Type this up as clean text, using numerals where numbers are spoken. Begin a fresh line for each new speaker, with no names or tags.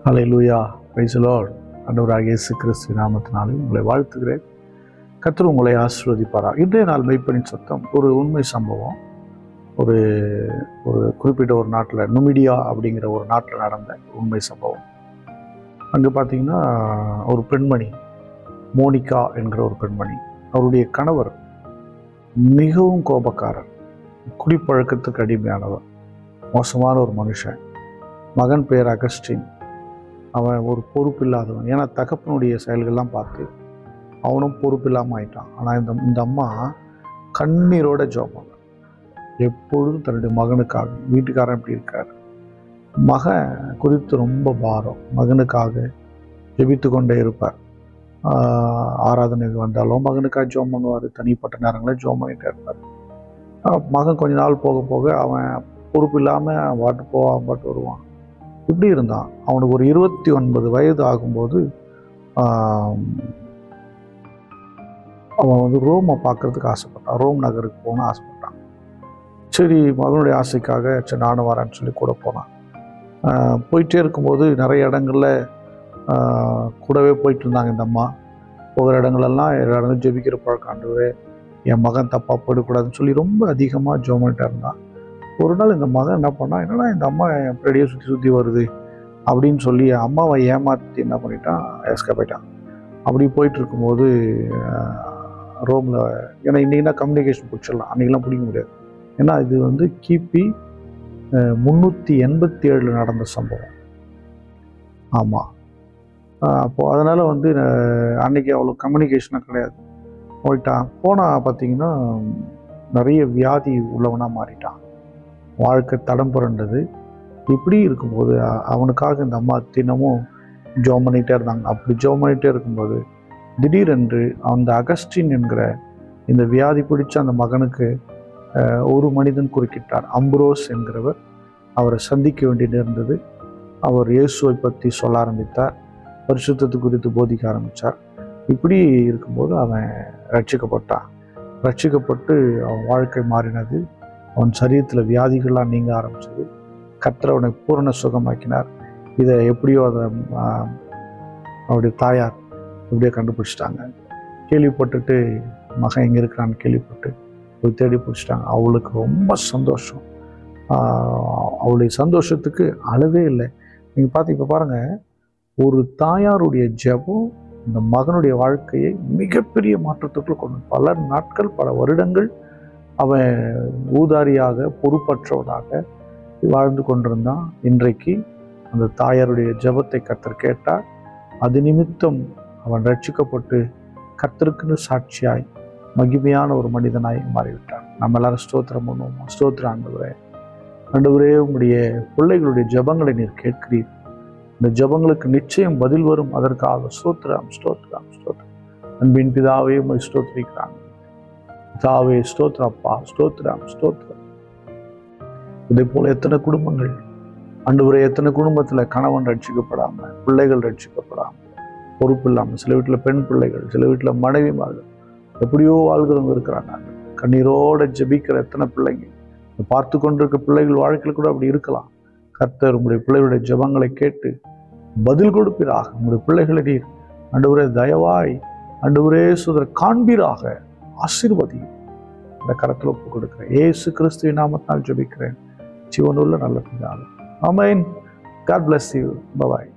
Hallelujah, praise the Lord. ஆண்டவராகிய இயேசு கிறிஸ்துவின் நாமத்தினாலே உங்களை வாழ்த்துகிறேன். கர்த்தர் உங்களை ஆசீர்வதிப்பாராக. இன்றைய நாள் மெய்ப்பனின் சத்தம் ஒரு உண்மை சம்பவம். ஒரு குறிப்பிட்ட ஒரு நாட்டில், நுமிடியா அப்படிங்கிற ஒரு நாட்டில் நடந்த உண்மை சம்பவம். அங்கே பார்த்தீங்கன்னா ஒரு பெண்மணி, மோனிகா என்கிற ஒரு பெண்மணி, அவருடைய கணவர் மிகவும் கோபக்காரர், குடிப்பழக்கத்துக்கு அடிமையானவர், மோசமான ஒரு மனுஷன். மகன் பேர் அகஸ்டின். அவன் ஒரு பொறுப்பு இல்லாதவன். ஏன்னா தகப்பனுடைய செயல்கள்லாம் பார்த்து அவனும் பொறுப்பு இல்லாமல் ஆயிட்டான். ஆனால் இந்த அம்மா கண்ணீரோட ஜெபம், எப்பொழுதும் தன்னுடைய மகனுக்காக. வீட்டுக்காரன் எப்படி இருக்கார், மகன் குறித்து ரொம்ப பாரம், மகனுக்காக ஜெபித்து கொண்டே இருப்பார். ஆராதனைக்கு வந்தாலும் மகனுக்காக ஜெபம் பண்ணுவார், தனிப்பட்ட நேரங்களில் ஜெபம் பண்ணிகிட்டே இருப்பார். மகன் கொஞ்ச நாள் போக போக அவன் பொறுப்பு இல்லாமல் பாட்டு போவான், பாட்டு வருவான். இப்படி இருந்தான். அவனுக்கு ஒரு 29 வயது ஆகும்போது அவன் ரோமை பார்க்கறதுக்கு ஆசைப்பட்டான். ரோம் நகருக்கு போகணும்னு ஆசைப்பட்டான். சரி, மகனுடைய ஆசைக்காக சரி நானும் வரேன்னு சொல்லி கூட போனான். போயிட்டே இருக்கும்போது நிறைய இடங்களில் கூடவே போயிட்டு இருந்தாங்க இந்த அம்மா. போகிற இடங்களெல்லாம் எல்லா இடங்களும் ஜெபிக்கிற பழக்கம். ஆண்டவரே, என் மகன் தப்பாக போயிடக்கூடாதுன்னு சொல்லி ரொம்ப அதிகமாக ஜெபம் பண்ணிட்டு இருந்தான். ஒரு நாள் இந்த மகன் என்ன பண்ணான், என்னன்னா இந்த அம்மா என் பின்னாடியே சுற்றி வருது அப்படின்னு சொல்லி அம்மாவை ஏமாற்றி என்ன பண்ணிட்டான், எஸ்கேப் ஆயிட்டான். அப்படி போயிட்டு இருக்கும்போது ரோமில், ஏன்னா இன்றைக்கினா கம்யூனிகேஷன் பிடிச்சிடலாம், அன்றைக்கெலாம் பிடிக்க முடியாது. ஏன்னா இது கிபி 387 நடந்த சம்பவம். ஆமாம். அப்போது அதனால் அன்றைக்கி அவ்வளோ கம்யூனிகேஷனாக கிடையாது. போயிட்டான். போனால் பார்த்தீங்கன்னா நிறைய வியாதி உள்ளவனாக மாறிட்டான். வாழ்க்கை தடம் புரண்டது. இப்படி இருக்கும்போது அவனுக்காக இந்த அம்மா தினமும் ஜெபம் பண்ணிகிட்டே இருந்தாங்க. அப்படி ஜெபம் பண்ணிகிட்டே இருக்கும்போது திடீரென்று அந்த அகஸ்டின் என்கிற இந்த வியாதி பிடிச்ச அந்த மகனுக்கு ஒரு மனிதன் குறுக்கிட்டார். அம்புரோஸ் என்கிறவர் அவரை சந்திக்க வேண்டியது இருந்தது. அவர் இயேசுவை பற்றி சொல்ல ஆரம்பித்தார், பரிசுத்தத்தை குறித்து போதிக்க ஆரம்பித்தார். இப்படி இருக்கும்போது அவன் ரட்சிக்கப்பட்டான். ரட்சிக்கப்பட்டு அவன் வாழ்க்கை மாறினது. அவன் சரீரத்தில் வியாதிகள்லாம் நீங்க ஆரம்பிச்சது. கர்த்தர் அவனை பூரண சுகமாக்கினார். இதை எப்படியோ அவருடைய தாயார் எப்படியோ கண்டுபிடிச்சிட்டாங்க. கேள்விப்பட்டுட்டு மகன் எங்கே இருக்கிறான்னு கேள்விப்பட்டு போய் தேடி பிடிச்சிட்டாங்க. அவளுக்கு ரொம்ப சந்தோஷம். அவளுடைய சந்தோஷத்துக்கு அளவே இல்லை. நீங்கள் இப்போ பாருங்கள், ஒரு தாயாருடைய ஜெபம் இந்த மகனுடைய வாழ்க்கையை மிகப்பெரிய மாற்றத்துக்குள் கொண்டு, பல நாட்கள் பல வருடங்கள் அவன் ஊதாரியாக பொறுப்பற்றவனாக வாழ்ந்து கொண்டிருந்தான். இன்றைக்கு அந்த தாயாருடைய ஜெபத்தை கர்த்தர் கேட்டார். அது நிமித்தம் அவன் ரட்சிக்கப்பட்டு கர்த்தருக்குன்னு சாட்சியாய் மகிமையான ஒரு மனிதனாய் மாறிவிட்டான். நம்ம எல்லாரும் ஸ்தோத்திரம் பண்ணுவோம். ஸ்தோத்திரம் ஆண்டவரே. ஆண்டவரே, உங்களுடைய பிள்ளைகளுடைய ஜெபங்களை நீர் கேட்கிறீர். இந்த ஜெபங்களுக்கு நிச்சயம் பதில் வரும். அதற்காக ஸ்தோத்திரம் ஸ்தோத்திரம் ஸ்தோத்திரம். அன்பின் பிதாவே உம்மை ஸ்தோத்திரிக்கிறாங்க. பிதாவே ஸ்தோத்திரம் அப்பா, ஸ்தோத்திரம் ஸ்தோத்திரம். இதே போல எத்தனை குடும்பங்கள் ஆண்டவரே, எத்தனை குடும்பத்தில் கணவன் ரட்சிக்கப்படாமல், பிள்ளைகள் ரட்சிக்கப்படாமல், பொறுப்பு இல்லாமல், சில வீட்டில் பெண் பிள்ளைகள், சில வீட்டில் மனைவிமார்கள் எப்படியோ வாழ்கிறவங்க இருக்கிறாங்க. கண்ணீரோட ஜெபிக்கிற எத்தனை பிள்ளைங்க, பார்த்து கொண்டிருக்க பிள்ளைகள் வாழ்க்கையில் கூட அப்படி இருக்கலாம். கர்த்தர் உங்களுடைய பிள்ளைகளுடைய ஜெபங்களை கேட்டு பதில் கொடுப்பீராக. உங்களுடைய பிள்ளைகளை நீர் ஆண்டவரே தயவாய் ஆண்டவரே காண்பீராக. ஆசீர்வதியும். இந்த கரத்தில் ஒப்பு கொடுக்கிறேன். இயேசு கிறிஸ்துவின் நாமத்தினால் ஜெபிக்கிறேன், ஜீவனுள்ள நல்ல பிதாவே. ஆமென். God bless you. Bye bye.